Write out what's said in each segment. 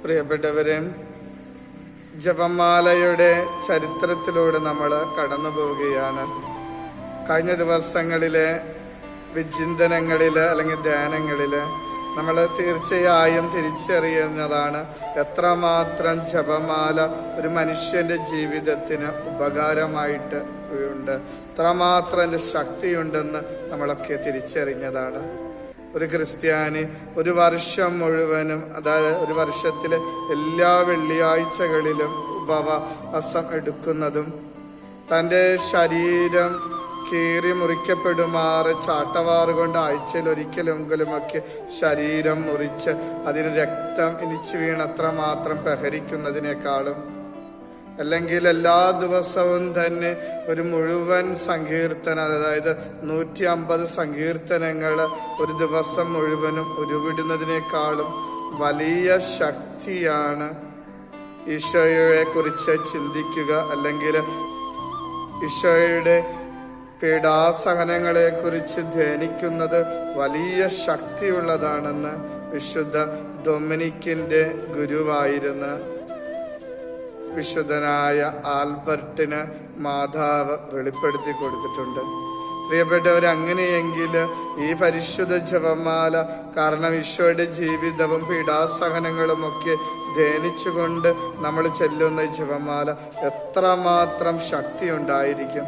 പ്രിയപ്പെട്ടവരെ, ജപമാലയുടെ ചരിത്രത്തിലൂടെ നമ്മൾ കടന്നു പോവുകയാണ്. കഴിഞ്ഞ ദിവസങ്ങളിലെ വിചിന്തനങ്ങളില് അല്ലെങ്കിൽ ധ്യാനങ്ങളില് നമ്മൾ തീർച്ചയായും തിരിച്ചറിയുന്നതാണ് എത്രമാത്രം ജപമാല ഒരു മനുഷ്യന്റെ ജീവിതത്തിന് ഉപകാരമായിട്ട് ഉണ്ട്, എത്രമാത്രം അതിൻ്റെ ശക്തിയുണ്ടെന്ന് നമ്മളൊക്കെ തിരിച്ചറിഞ്ഞതാണ്. ഒരു ക്രിസ്ത്യാനി ഒരു വർഷം മുഴുവനും, അതായത് ഒരു വർഷത്തിലെ എല്ലാ വെള്ളിയാഴ്ചകളിലും ഉപവാസം എടുക്കുന്നതും തൻ്റെ ശരീരം കീറി മുറിക്കപ്പെടുമാറ് ചാട്ടവാറ് കൊണ്ട് ആഴ്ചയിൽ ഒരിക്കലെങ്കിലുമൊക്കെ ശരീരം മുറിച്ച് അതിന് രക്തം ഇനിച്ചു വീണത്ര മാത്രം പ്രഹരിക്കുന്നതിനേക്കാളും, അല്ലെങ്കിൽ എല്ലാ ദിവസവും തന്നെ ഒരു മുഴുവൻ സങ്കീർത്തനം, അതായത് 150 സങ്കീർത്തനങ്ങൾ ഒരു ദിവസം മുഴുവനും ഉരുവിടുന്നതിനേക്കാളും വലിയ ശക്തിയാണ് ഈശോയെ കുറിച്ച് ചിന്തിക്കുക, അല്ലെങ്കിൽ ഈശോയുടെ പീഡാസഹനങ്ങളെ കുറിച്ച് ധ്യാനിക്കുന്നത് വലിയ ശക്തിയുള്ളതാണെന്ന് വിശുദ്ധ ഡൊമിനിക്കിന്റെ ഗുരുവായിരുന്ന വിശുദ്ധനായ ആൽബർട്ടിന് മാതാവ് വെളിപ്പെടുത്തി കൊടുത്തിട്ടുണ്ട്. പ്രിയപ്പെട്ടവർ, അങ്ങനെയെങ്കിൽ ഈ പരിശുദ്ധ ജപമാല, കാരണം ഈശോയുടെ ജീവിതവും പീഡാസഹനങ്ങളും ഒക്കെ ധ്യാനിച്ചുകൊണ്ട് നമ്മൾ ചെല്ലുന്ന ജപമാല എത്രമാത്രം ശക്തി ഉണ്ടായിരിക്കും.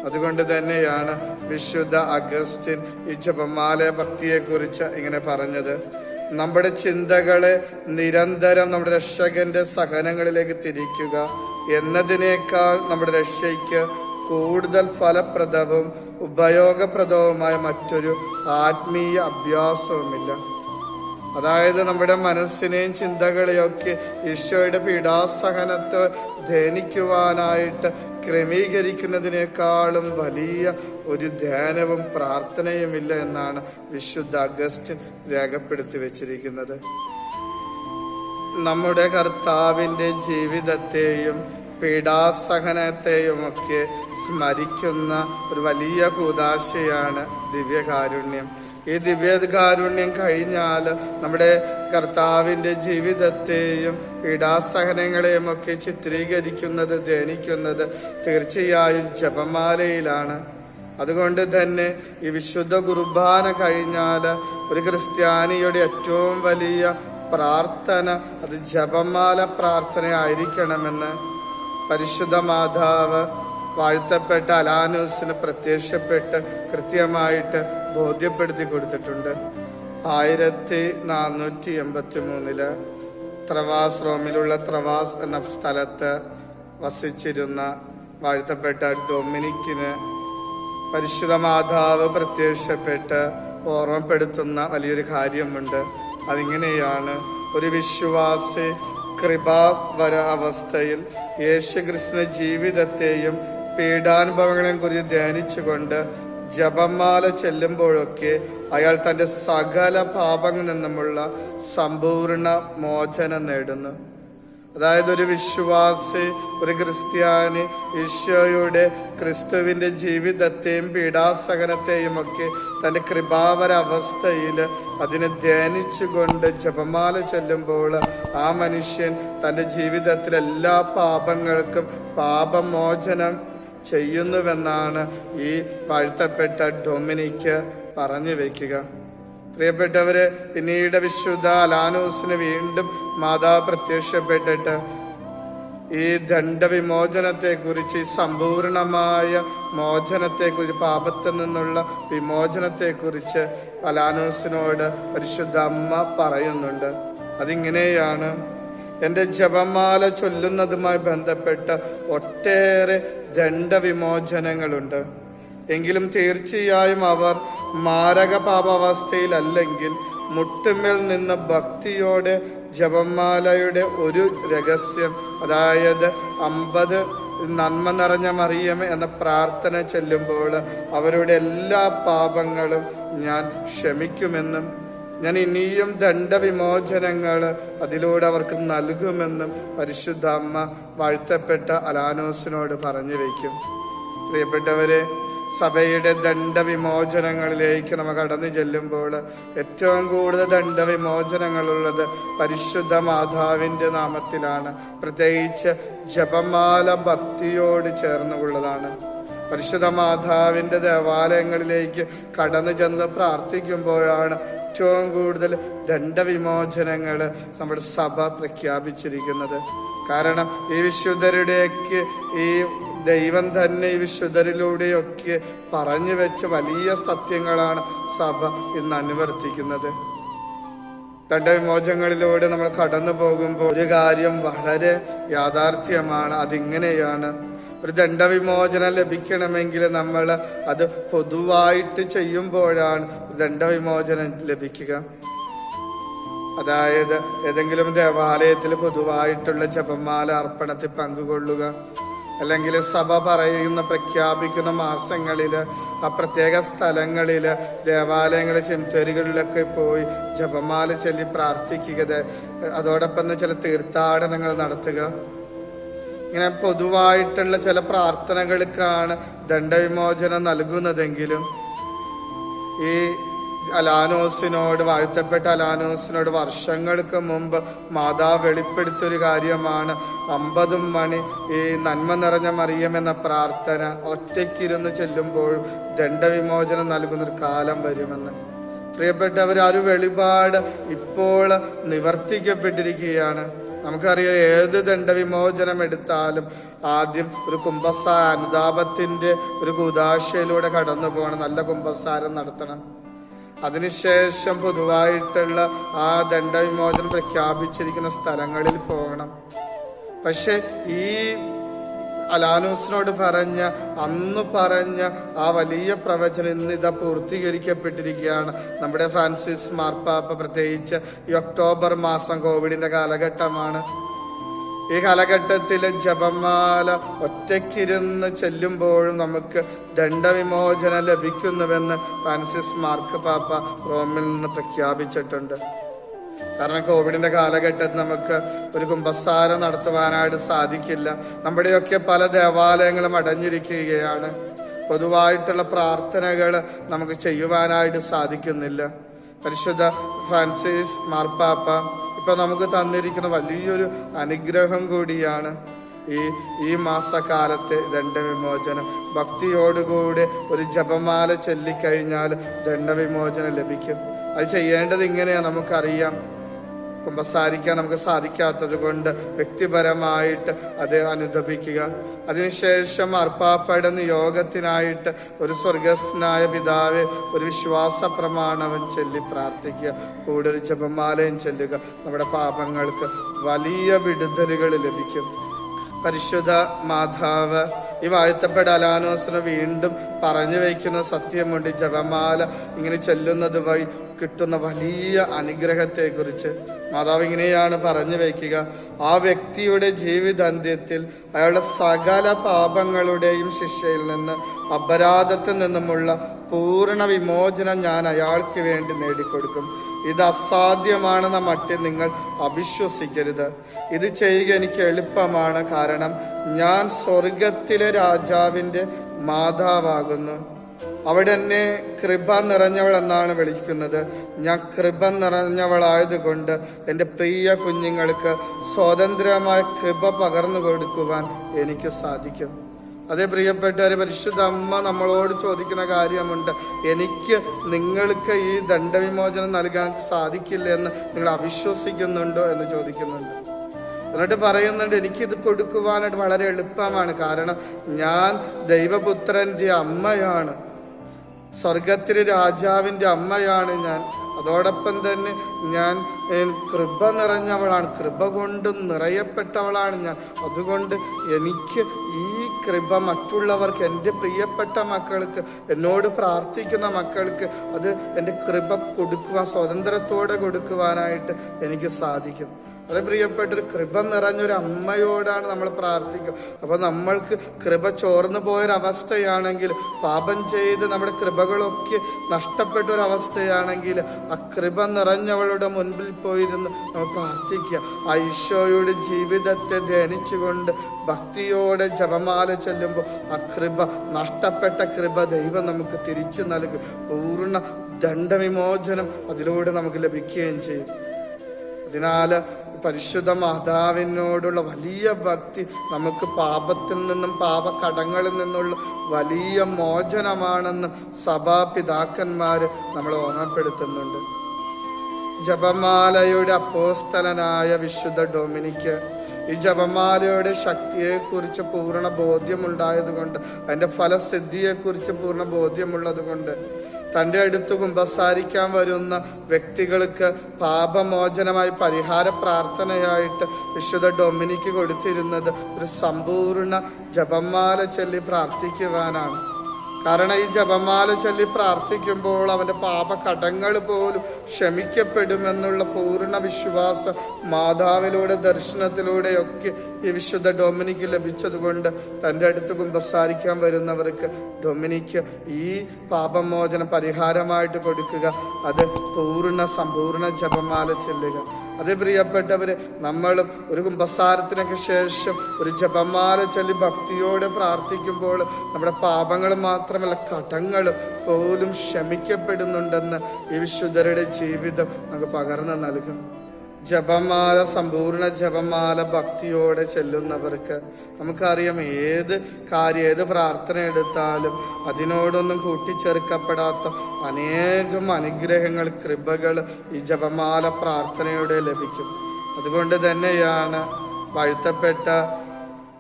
അതുകൊണ്ട് തന്നെയാണ് വിശുദ്ധ അഗസ്റ്റിൻ ഈ ജപമാല ഭക്തിയെക്കുറിച്ച് ഇങ്ങനെ പറഞ്ഞത്: നമ്മുടെ ചിന്തകളെ നിരന്തരം നമ്മുടെ രക്ഷകന്റെ സഹനങ്ങളിലേക്ക് തിരിക്കുക എന്നതിനേക്കാൾ നമ്മുടെ രക്ഷയ്ക്ക് കൂടുതൽ ഫലപ്രദവും ഉപയോഗപ്രദവുമായ മറ്റൊരു ആത്മീയ അഭ്യാസവുമില്ല. അതായത് നമ്മുടെ മനസ്സിനെയും ചിന്തകളെയൊക്കെ ഈശോയുടെ പീഡാസഹനത്തെ ധ്യാനിക്കുവാനായിട്ട് ക്രമീകരിക്കുന്നതിനേക്കാളും വലിയ ഒരു ധ്യാനവും പ്രാർത്ഥനയുമില്ല എന്നാണ് വിശുദ്ധ അഗസ്റ്റിൻ രേഖപ്പെടുത്തി വെച്ചിരിക്കുന്നത്. നമ്മുടെ കർത്താവിൻ്റെ ജീവിതത്തെയും പീഡാസഹനത്തെയും ഒക്കെ സ്മരിക്കുന്ന ഒരു വലിയ കൂദാശയാണ് ദിവ്യകാരുണ്യം. ഈ ദിവ്യകാരുണ്യം കഴിഞ്ഞാൽ നമ്മുടെ കർത്താവിൻ്റെ ജീവിതത്തെയും പീഡാസഹനങ്ങളെയും ഒക്കെ ചിത്രീകരിക്കുന്നത്, ധ്യാനിക്കുന്നത് തീർച്ചയായും ജപമാലയിലാണ്. അതുകൊണ്ട് തന്നെ ഈ വിശുദ്ധ കുർബാന കഴിഞ്ഞാൽ ഒരു ക്രിസ്ത്യാനിയുടെ ഏറ്റവും വലിയ പ്രാർത്ഥന അത് ജപമാല പ്രാർത്ഥനയായിരിക്കണമെന്ന് പരിശുദ്ധ മാതാവ് വാഴ്ത്തപ്പെട്ട അലാനൂസിന് പ്രത്യക്ഷപ്പെട്ട് കൃത്യമായിട്ട് ബോധ്യപ്പെടുത്തി കൊടുത്തിട്ടുണ്ട്. 1483 ത്രവാസ്, റോമിലുള്ള ത്രവാസ് എന്ന സ്ഥലത്ത് വസിച്ചിരുന്ന വാഴ്ത്തപ്പെട്ട ഡൊമിനിക്കിന് പരിശുദ്ധ മാതാവ് പ്രത്യക്ഷപ്പെട്ട് ഓർമ്മപ്പെടുത്തുന്ന വലിയൊരു കാര്യമുണ്ട്. അതിങ്ങനെയാണ്: ഒരു വിശ്വാസി കൃപാവര അവസ്ഥയിൽ യേശുക്രിസ്തുവിന്റെ ജീവിതത്തെയും പീഡാനുഭവങ്ങളെയും കുറിച്ച് ധ്യാനിച്ചുകൊണ്ട് ജപമാല ചെല്ലുമ്പോഴൊക്കെ അയാൾ തൻ്റെ സകല പാപങ്ങളിൽ നിന്നുമുള്ള സമ്പൂർണ്ണ മോചനം നേടുന്നു. അതായത് ഒരു വിശ്വാസി, ഒരു ക്രിസ്ത്യാനി ഈശോയുടെ ക്രിസ്തുവിന്റെ ജീവിതത്തെയും പീഡാസഹനത്തെയും ഒക്കെ തൻ്റെ കൃപാവര അവസ്ഥയിൽ അതിനെ ധ്യാനിച്ചുകൊണ്ട് ജപമാല ചെല്ലുമ്പോൾ ആ മനുഷ്യൻ തൻ്റെ ജീവിതത്തിലെ എല്ലാ പാപങ്ങൾക്കും പാപമോചനം ചെയ്യുന്നുവെന്നാണ് ഈ വാഴ്ത്തപ്പെട്ട ഡൊമിനിക്ക് പറഞ്ഞു വയ്ക്കുക. പ്രിയപ്പെട്ടവര്, പിന്നീട് വിശുദ്ധ അലാനൂസിന് വീണ്ടും മാതാവ് പ്രത്യക്ഷപ്പെട്ടിട്ട് ഈ ദണ്ഡവിമോചനത്തെ കുറിച്ച്, ഈ സമ്പൂർണമായ മോചനത്തെ കുറിച്ച്, പാപത്തിൽ നിന്നുള്ള വിമോചനത്തെ കുറിച്ച് അലാനൂസിനോട് പരിശുദ്ധ അമ്മ പറയുന്നുണ്ട്. അതിങ്ങനെയാണ്: എൻ്റെ ജപമാല ചൊല്ലുന്നതുമായി ബന്ധപ്പെട്ട ഒട്ടേറെ ദണ്ഡവിമോചനങ്ങളുണ്ട്. എങ്കിലും തീർച്ചയായും അവർ മാരക പാപാവസ്ഥയിലല്ലെങ്കിൽ മുട്ടുമേൽ നിന്ന് ഭക്തിയോടെ ജപമാലയുടെ ഒരു രഹസ്യം, അതായത് 50 നന്മ നിറഞ്ഞ മറിയമേ എന്ന പ്രാർത്ഥന ചെല്ലുമ്പോൾ അവരുടെ എല്ലാ പാപങ്ങളും ഞാൻ ക്ഷമിക്കുമെന്നും ഞാൻ ഇനിയും ദണ്ഡവിമോചനങ്ങൾ അതിലൂടെ അവർക്ക് നൽകുമെന്നും പരിശുദ്ധ അമ്മ വാഴ്ത്തപ്പെട്ട അലാനോസിനോട് പറഞ്ഞു വയ്ക്കും. പ്രിയപ്പെട്ടവരെ, സഭയുടെ ദണ്ഡവിമോചനങ്ങളിലേക്ക് നമ്മൾ കടന്നു ചെല്ലുമ്പോൾ ഏറ്റവും കൂടുതൽ ദണ്ഡവിമോചനങ്ങളുള്ളത് പരിശുദ്ധ മാതാവിൻ്റെ നാമത്തിലാണ്. പ്രത്യേകിച്ച് ജപമാല ഭക്തിയോട് ചേർന്നുള്ളതാണ്. പരിശുദ്ധ മാതാവിൻ്റെ ദേവാലയങ്ങളിലേക്ക് കടന്നു ചെന്ന് പ്രാർത്ഥിക്കുമ്പോഴാണ് ഏറ്റവും കൂടുതൽ ദണ്ഡവിമോചനങ്ങൾ നമ്മുടെ സഭ പ്രഖ്യാപിച്ചിരിക്കുന്നത്. കാരണം ഈ വിശുദ്ധരുടെയൊക്കെ ഈ ദൈവം തന്നെ ഈ വിശുദ്ധരിലൂടെയൊക്കെ പറഞ്ഞു വെച്ച വലിയ സത്യങ്ങളാണ് സഭ ഇന്ന് അനുവർത്തിക്കുന്നത്. ദണ്ഡവിമോചനങ്ങളിലൂടെ നമ്മൾ കടന്നു പോകുമ്പോൾ ഒരു കാര്യം വളരെ യാഥാർത്ഥ്യമാണ്. അതിങ്ങനെയാണ്, ഒരു ദണ്ഡവിമോചനം ലഭിക്കണമെങ്കിൽ നമ്മൾ അത് പൊതുവായിട്ട് ചെയ്യുമ്പോഴാണ് ദണ്ഡവിമോചനം ലഭിക്കുക. അതായത് ഏതെങ്കിലും ദേവാലയത്തിൽ പൊതുവായിട്ടുള്ള ജപമാല അർപ്പണത്തിൽ പങ്കുകൊള്ളുക, അല്ലെങ്കിൽ സഭ പ്രഖ്യാപിക്കുന്ന മാസങ്ങളിൽ ആ പ്രത്യേക സ്ഥലങ്ങളിൽ ദേവാലയങ്ങളിൽ സെമിത്തേരികളിലൊക്കെ പോയി ജപമാല ചൊല്ലി പ്രാർത്ഥിക്കുക, അതോടൊപ്പം ചില തീർത്ഥാടനങ്ങൾ നടത്തുക. ഇങ്ങനെ പൊതുവായിട്ടുള്ള ചില പ്രാർത്ഥനകൾക്കാണ് ദണ്ഡവിമോചനം നൽകുന്നതെങ്കിലും ഈ അലാനോസിനോട്, വാഴ്ത്തപ്പെട്ട അലാനോസിനോട് വർഷങ്ങൾക്ക് മുമ്പ് മാതാവ് വെളിപ്പെടുത്തിയൊരു കാര്യമാണ് 50 മണി ഈ നന്മ നിറഞ്ഞ മറിയം എന്ന പ്രാർത്ഥന ഒറ്റയ്ക്കിരുന്ന് ചെല്ലുമ്പോഴും ദണ്ഡവിമോചനം നൽകുന്നൊരു കാലം വരുമെന്ന്. പ്രിയപ്പെട്ടവർ, ആ ഒരു വെളിപാട് ഇപ്പോൾ നിവർത്തിക്കപ്പെട്ടിരിക്കുകയാണ്. നമുക്കറിയാം, ഏത് ദണ്ഡവിമോചനം എടുത്താലും ആദ്യം ഒരു അനുതാപത്തിന്റെ ഒരു കൂദാശയിലൂടെ കടന്നു പോകണം, നല്ല കുമ്പസാരം നടത്തണം. അതിനുശേഷം പൊതുവായിട്ടുള്ള ആ ദണ്ഡവിമോചനം പ്രഖ്യാപിച്ചിരിക്കുന്ന സ്ഥലങ്ങളിൽ പോകണം. പക്ഷെ ഈ അലാനോസിനോട് അന്ന് പറഞ്ഞ ആ വലിയ പ്രവചനം ഇന്ന് ഇതാ പൂർത്തീകരിക്കപ്പെട്ടിരിക്കുകയാണ്. നമ്മുടെ ഫ്രാൻസിസ് മാർപ്പാപ്പ, പ്രത്യേകിച്ച് ഈ ഒക്ടോബർ മാസം കോവിഡിന്റെ കാലഘട്ടമാണ്. ഈ കാലഘട്ടത്തിൽ ജപമാല ഒറ്റയ്ക്കിരുന്ന് ചെല്ലുമ്പോഴും നമുക്ക് ദണ്ഡവിമോചനം ലഭിക്കുന്നുവെന്ന് ഫ്രാൻസിസ് മാർപ്പാപ്പ റോമിൽ നിന്ന് പ്രഖ്യാപിച്ചിട്ടുണ്ട്. കാരണം കോവിഡിന്റെ കാലഘട്ടത്തിൽ നമുക്ക് ഒരു കുമ്പസാരം നടത്തുവാനായിട്ട് സാധിക്കില്ല. നമ്മുടെയൊക്കെ പല ദേവാലയങ്ങളും അടഞ്ഞിരിക്കുകയാണ്. പൊതുവായിട്ടുള്ള പ്രാർത്ഥനകൾ നമുക്ക് ചെയ്യുവാനായിട്ട് സാധിക്കുന്നില്ല. പരിശുദ്ധ ഫ്രാൻസിസ് മാർപ്പാപ്പ ഇപ്പൊ നമുക്ക് തന്നിരിക്കുന്ന വലിയൊരു അനുഗ്രഹം കൂടിയാണ് ഈ മാസക്കാലത്തെ ദണ്ഡവിമോചനം. ഭക്തിയോടുകൂടി ഒരു ജപമാല ചൊല്ലിക്കഴിഞ്ഞാൽ ദണ്ഡവിമോചനം ലഭിക്കും. അത് ചെയ്യേണ്ടത് ഇങ്ങനെയാണ്. നമുക്കറിയാം, കുമ്പസാരിക്കാൻ നമുക്ക് സാധിക്കാത്തത് കൊണ്ട് വ്യക്തിപരമായിട്ട് അത് അനുദപിക്കുക. അതിനുശേഷം മാർപ്പാപ്പയുടെ നിയോഗത്തിനായിട്ട് ഒരു സ്വർഗസ്നായ പിതാവെ ഒരു വിശ്വാസ പ്രമാണവും ചൊല്ലി പ്രാർത്ഥിക്കുക. കൂടെ ഒരു ജപമാലയും ചൊല്ലുക. നമ്മുടെ പാപങ്ങൾക്ക് വലിയ വിടുതലുകൾ ലഭിക്കും. പരിശുദ്ധ മാതാവ് ഈ വാഴ്ത്തപ്പെട്ട അലാനോസിന് വീണ്ടും പറഞ്ഞു വയ്ക്കുന്ന സത്യമുണ്ട്. ജപമാല ഇങ്ങനെ ചൊല്ലുന്നത് വഴി കിട്ടുന്ന വലിയ അനുഗ്രഹത്തെ കുറിച്ച് മാതാവ് ഇങ്ങനെയാണ് പറഞ്ഞു വയ്ക്കുക: ആ വ്യക്തിയുടെ ജീവിതാന്ത്യത്തിൽ അയാളുടെ സകല പാപങ്ങളുടെയും ശിക്ഷയിൽ നിന്ന്, അപരാധത്തിൽ നിന്നുമുള്ള പൂർണ്ണ വിമോചനം ഞാൻ അയാൾക്ക് വേണ്ടി നേടിക്കൊടുക്കും. ഇത് അസാധ്യമാണെന്ന മട്ടിൽ നിങ്ങൾ അവിശ്വസിക്കരുത്. ഇത് ചെയ്യുക എനിക്ക് എളുപ്പമാണ്, കാരണം ഞാൻ സ്വർഗത്തിലെ രാജാവിൻ്റെ മാതാവാകുന്നു. അവിടെ എന്നെ കൃപ നിറഞ്ഞവൾ എന്നാണ് വിളിക്കുന്നത്. ഞാൻ കൃപ നിറഞ്ഞവളായതുകൊണ്ട് എൻ്റെ പ്രിയ കുഞ്ഞുങ്ങൾക്ക് സ്വതന്ത്രമായ കൃപ പകർന്നു കൊടുക്കുവാൻ എനിക്ക് സാധിക്കും. അതേ പ്രിയപ്പെട്ടവരെ, പരിശുദ്ധ അമ്മ നമ്മളോട് ചോദിക്കുന്ന കാര്യമുണ്ട്: എനിക്ക് നിങ്ങൾക്ക് ഈ ദണ്ഡവിമോചനം നൽകാൻ സാധിക്കില്ല എന്ന് നിങ്ങൾ അവിശ്വസിക്കുന്നുണ്ടോ എന്ന് ചോദിക്കുന്നുണ്ട്. എന്നിട്ട് പറയുന്നുണ്ട്, എനിക്കിത് കൊടുക്കുവാനായിട്ട് വളരെ എളുപ്പമാണ്, കാരണം ഞാൻ ദൈവപുത്രൻ്റെ അമ്മയാണ്, സ്വർഗത്തിലെ രാജാവിൻ്റെ അമ്മയാണ് ഞാൻ. അതോടൊപ്പം തന്നെ ഞാൻ കൃപ നിറഞ്ഞവളാണ്, കൃപ കൊണ്ട് നിറയപ്പെട്ടവളാണ് ഞാൻ. അതുകൊണ്ട് എനിക്ക് ഈ കൃപ മറ്റുള്ളവർക്ക്, എൻ്റെ പ്രിയപ്പെട്ട മക്കൾക്ക്, എന്നോട് പ്രാർത്ഥിക്കുന്ന മക്കൾക്ക് അത് എൻ്റെ കൃപ കൊടുക്കുവാൻ, സ്വതന്ത്രത്തോടെ കൊടുക്കുവാനായിട്ട് എനിക്ക് സാധിക്കും. അത് പ്രിയപ്പെട്ടൊരു കൃപ നിറഞ്ഞൊരു അമ്മയോടാണ് നമ്മൾ പ്രാർത്ഥിക്കുക. അപ്പൊ നമ്മൾക്ക് കൃപ ചോർന്നു പോയൊരവസ്ഥയാണെങ്കിൽ, പാപം ചെയ്ത് നമ്മുടെ കൃപകളൊക്കെ നഷ്ടപ്പെട്ട ഒരു അവസ്ഥയാണെങ്കിൽ, ആ കൃപ നിറഞ്ഞവളുടെ മുൻപിൽ പോയിരുന്ന് നമ്മൾ പ്രാർത്ഥിക്കുക. ആ ഈശോയുടെ ജീവിതത്തെ ധ്യാനിച്ചുകൊണ്ട് ഭക്തിയോടെ ജപമാല ചെല്ലുമ്പോൾ ആ കൃപ, നഷ്ടപ്പെട്ട കൃപ ദൈവം നമുക്ക് തിരിച്ചു നൽകും. പൂർണ്ണ ദണ്ഡവിമോചനം അതിലൂടെ നമുക്ക് ലഭിക്കുകയും ചെയ്യും. അതിനാൽ പരിശുദ്ധ മാതാവിനോടുള്ള വലിയ ഭക്തി നമുക്ക് പാപത്തിൽ നിന്നും പാപകടങ്ങളിൽ നിന്നുള്ള വലിയ മോചനമാണെന്നും സഭാപിതാക്കന്മാര് നമ്മളെ ഓർമ്മപ്പെടുത്തുന്നുണ്ട്. ജപമാലയുടെ അപ്പോസ്തലനായ വിശുദ്ധ ഡൊമിനിക്ക് ഈ ജപമാലയുടെ ശക്തിയെക്കുറിച്ച് പൂർണ്ണ ബോധ്യമുണ്ടായതുകൊണ്ട്, അതിന്റെ ഫലസിദ്ധിയെക്കുറിച്ച് പൂർണ്ണ ബോധ്യമുള്ളത് കൊണ്ട് തൻ്റെ അടുത്ത് കുമ്പസാരിക്കാൻ വരുന്ന വ്യക്തികൾക്ക് പാപമോചനമായി പരിഹാര പ്രാർത്ഥനയായിട്ട് വിശുദ്ധ ഡൊമിനിക്ക് കൊടുത്തിരുന്നത് ഒരു സമ്പൂർണ്ണ ജപമാല ചൊല്ലി പ്രാർത്ഥിക്കുവാനാണ്. കാരണം ഈ ജപമാല ചൊല്ലി പ്രാർത്ഥിക്കുമ്പോൾ അവന്റെ പാപകടങ്ങൾ പോലും ക്ഷമിക്കപ്പെടുമെന്നുള്ള പൂർണ്ണ വിശ്വാസം മാതാവിലൂടെ, ദർശനത്തിലൂടെയൊക്കെ ഈ വിശുദ്ധ ഡൊമിനിക്ക് ലഭിച്ചതുകൊണ്ട് തൻ്റെ അടുത്ത് കുമ്പസാരിക്കാൻ വരുന്നവർക്ക് ഡൊമിനിക്ക് ഈ പാപമോചനം പരിഹാരമായിട്ട് കൊടുക്കുക. അത് സമ്പൂർണ്ണ ജപമാല ചൊല്ലുക. അതേ പ്രിയപ്പെട്ടവര്, നമ്മളും ഒരു കുമ്പസാരത്തിനൊക്കെ ശേഷം ഒരു ജപമാല ചൊല്ലി ഭക്തിയോടെ പ്രാർത്ഥിക്കുമ്പോൾ നമ്മുടെ പാപങ്ങൾ മാത്രമല്ല കടങ്ങൾ പോലും ക്ഷമിക്കപ്പെടുന്നുണ്ടെന്ന് ഈ വിശുദ്ധരുടെ ജീവിതം നമുക്ക് പകർന്നു നൽകും. ജപമാല, സമ്പൂർണ്ണ ജപമാല ഭക്തിയോടെ ചെല്ലുന്നവർക്ക് നമുക്കറിയാം, ഏത് പ്രാർത്ഥന എടുത്താലും അതിനോടൊന്നും കൂട്ടിച്ചേർക്കപ്പെടാത്ത അനേകം അനുഗ്രഹങ്ങൾ, കൃപകൾ ഈ ജപമാല പ്രാർത്ഥനയോടെ ലഭിക്കും. അതുകൊണ്ട് തന്നെയാണ് വാഴ്ത്തപ്പെട്ട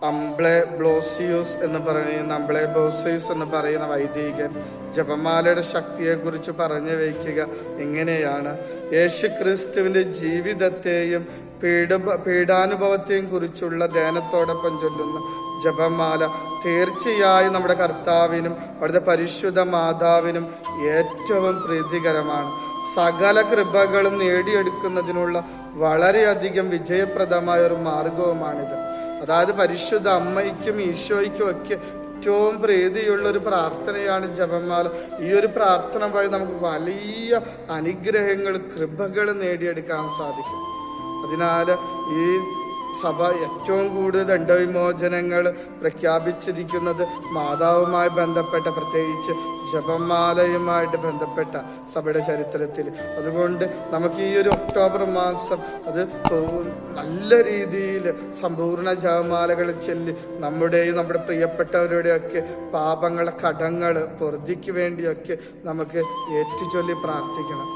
അംബ്ലോസിയൂസ് എന്ന് പറയുന്ന വൈദികൻ ജപമാലയുടെ ശക്തിയെക്കുറിച്ച് പറഞ്ഞു വയ്ക്കുക എങ്ങനെയാണ്: യേശു ക്രിസ്തുവിന്റെ ജീവിതത്തെയും പീഡാനുഭവത്തെയും കുറിച്ചുള്ള ധ്യാനത്തോടൊപ്പം ചൊല്ലുന്ന ജപമാല തീർച്ചയായും നമ്മുടെ കർത്താവിനും അവിടുത്തെ പരിശുദ്ധ മാതാവിനും ഏറ്റവും പ്രീതികരമാണ്. സകല കൃപകളും നേടിയെടുക്കുന്നതിനുള്ള വളരെയധികം വിജയപ്രദമായ ഒരു മാർഗവുമാണിത്. അതായത് പരിശുദ്ധ അമ്മയ്ക്കും ഈശോയ്ക്കും ഒക്കെ ഏറ്റവും പ്രീതിയുള്ള ഒരു പ്രാർത്ഥനയാണ് ജപമാല. ഈ ഒരു പ്രാർത്ഥന വഴി നമുക്ക് വലിയ അനുഗ്രഹങ്ങൾ, കൃപകൾ നേടിയെടുക്കാൻ സാധിക്കും. അതിനാൽ ഈ സഭ ഏറ്റവും കൂടുതൽ ദണ്ഡവിമോചനങ്ങൾ പ്രഖ്യാപിച്ചിരിക്കുന്നത് മാതാവുമായി ബന്ധപ്പെട്ട, പ്രത്യേകിച്ച് ജപമാലയുമായിട്ട് ബന്ധപ്പെട്ട സഭയുടെ ചരിത്രത്തിൽ. അതുകൊണ്ട് നമുക്ക് ഈ ഒരു ഒക്ടോബർ മാസം അത് നല്ല രീതിയിൽ സമ്പൂർണ്ണ ജപമാലകൾ ചൊല്ലി നമ്മുടെ പ്രിയപ്പെട്ടവരുടെയൊക്കെ പാപങ്ങളെ, കടങ്ങൾ, പൊറുതിക്ക് വേണ്ടിയൊക്കെ നമുക്ക് ഏറ്റുചൊല്ലി പ്രാർത്ഥിക്കണം.